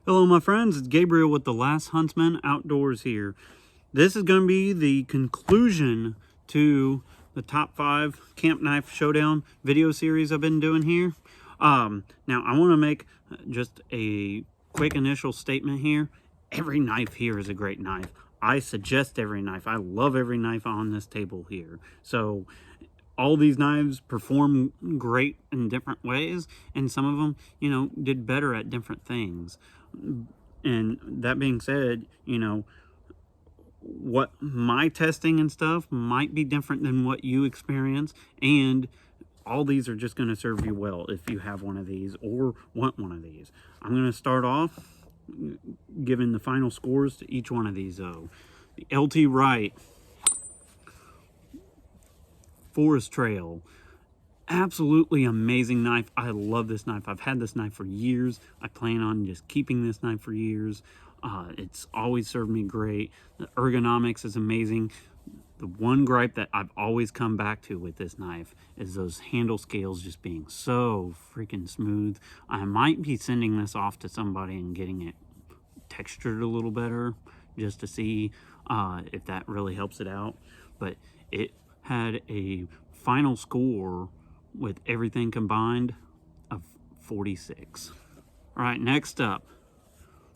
Hello my friends, it's Gabriel with The Last Huntsman Outdoors here. This is going to be the conclusion to the top 5 camp knife showdown video series I've been doing here. Now I want to make just a quick initial statement here. Every knife here is a great knife. I suggest every knife. I love every knife on this table here. So all these knives perform great in different ways, and some of them, did better at different things. And that being said, what my testing and stuff might be different than what you experience, and all these are just going to serve you well if you have one of these or want one of these. I'm going to start off giving the final scores to each one of these though. The LT Wright Forest Trail, absolutely amazing knife. I love this knife. I've had this knife for years. I plan on just keeping this knife for years. It's always served me great. The ergonomics is amazing. The one gripe that I've always come back to with this knife is those handle scales just being so freaking smooth. I might be sending this off to somebody and getting it textured a little better just to see if that really helps it out. But it had a final score with everything combined of 46. All right, next up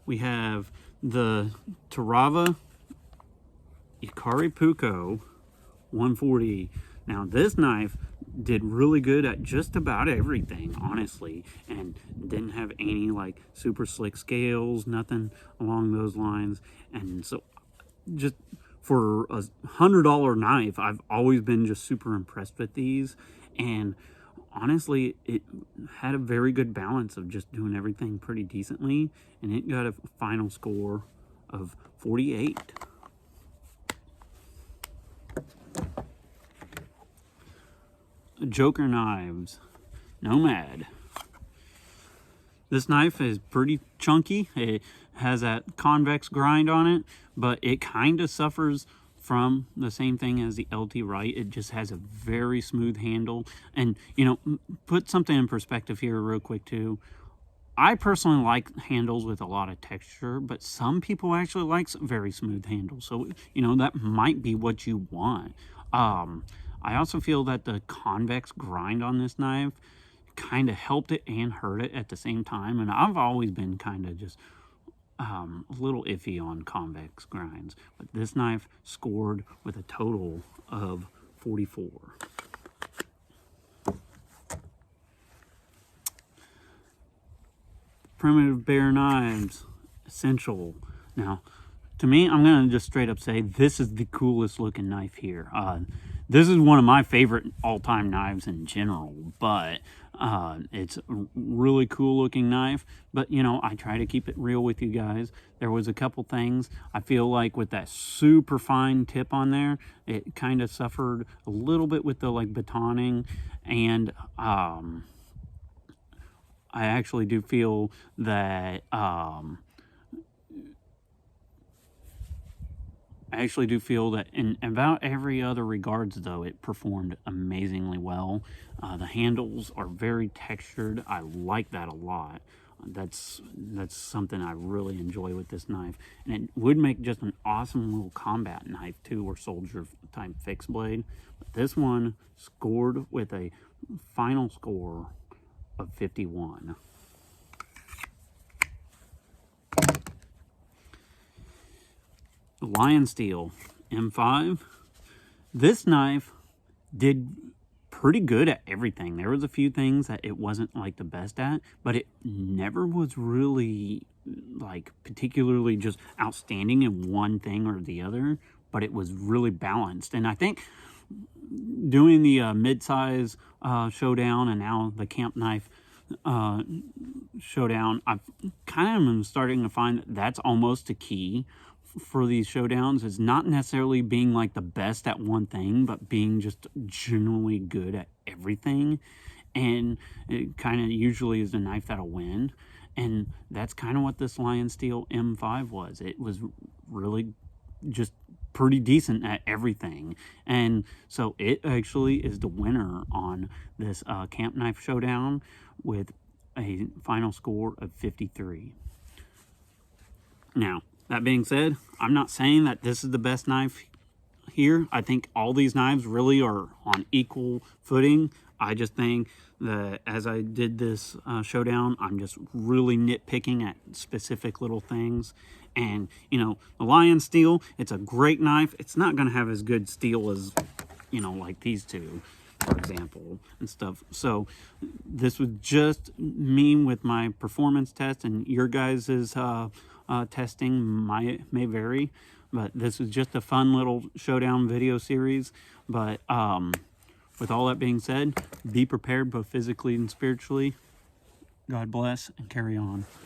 we have the Trava Iari Puko 140. Now this knife did really good at just about everything, honestly, and didn't have any like super slick scales, nothing along those lines. And so just for a $100 knife, I've always been just super impressed with these. And honestly, it had a very good balance of just doing everything pretty decently, and it got a final score of 48. Joker Knives Nomad. This knife is pretty chunky. It has that convex grind on it, but it kind of suffers from the same thing as the LT Wright. It just has a very smooth handle. And, put something in perspective here real quick too. I personally like handles with a lot of texture, but some people actually like very smooth handles. So, that might be what you want. I also feel that the convex grind on this knife kind of helped it and hurt it at the same time. And I've always been kind of just a little iffy on convex grinds, but this knife scored with a total of 44. Primitive Bear Knives Essential. Now, to me, I'm gonna just straight up say this is the coolest looking knife here. This is one of my favorite all-time knives in general, but it's a really cool looking knife. But I try to keep it real with you guys. There was a couple things I feel like with that super fine tip on there, it kind of suffered a little bit with the like batoning, and I actually do feel that in about every other regards, though, it performed amazingly well. The handles are very textured. I like that a lot. That's something I really enjoy with this knife. And it would make just an awesome little combat knife, too, or soldier type fixed blade. But this one scored with a final score of 51. Lion Steel M5. This knife did pretty good at everything. There was a few things that it wasn't like the best at, but it never was really like particularly just outstanding in one thing or the other, but it was really balanced. And I think doing the mid-size showdown and now the camp knife showdown, I've kind of starting to find that that's almost a key for these showdowns, is not necessarily being like the best at one thing, but being just generally good at everything. And it kind of usually is the knife that'll win. And that's kind of what this Lion Steel M5 was. It was really just pretty decent at everything. And so it actually is the winner on this camp knife showdown with a final score of 53. Now, that being said, I'm not saying that this is the best knife here. I think all these knives really are on equal footing. I just think that as I did this showdown, I'm just really nitpicking at specific little things. And, you know, the Lion Steel, it's a great knife. It's not going to have as good steel as, you know, like these two, for example, and stuff. So this was just me with my performance test, and your guys's testing may vary, but this is just a fun little showdown video series. But with all that being said, be prepared both physically and spiritually. God bless, and carry on.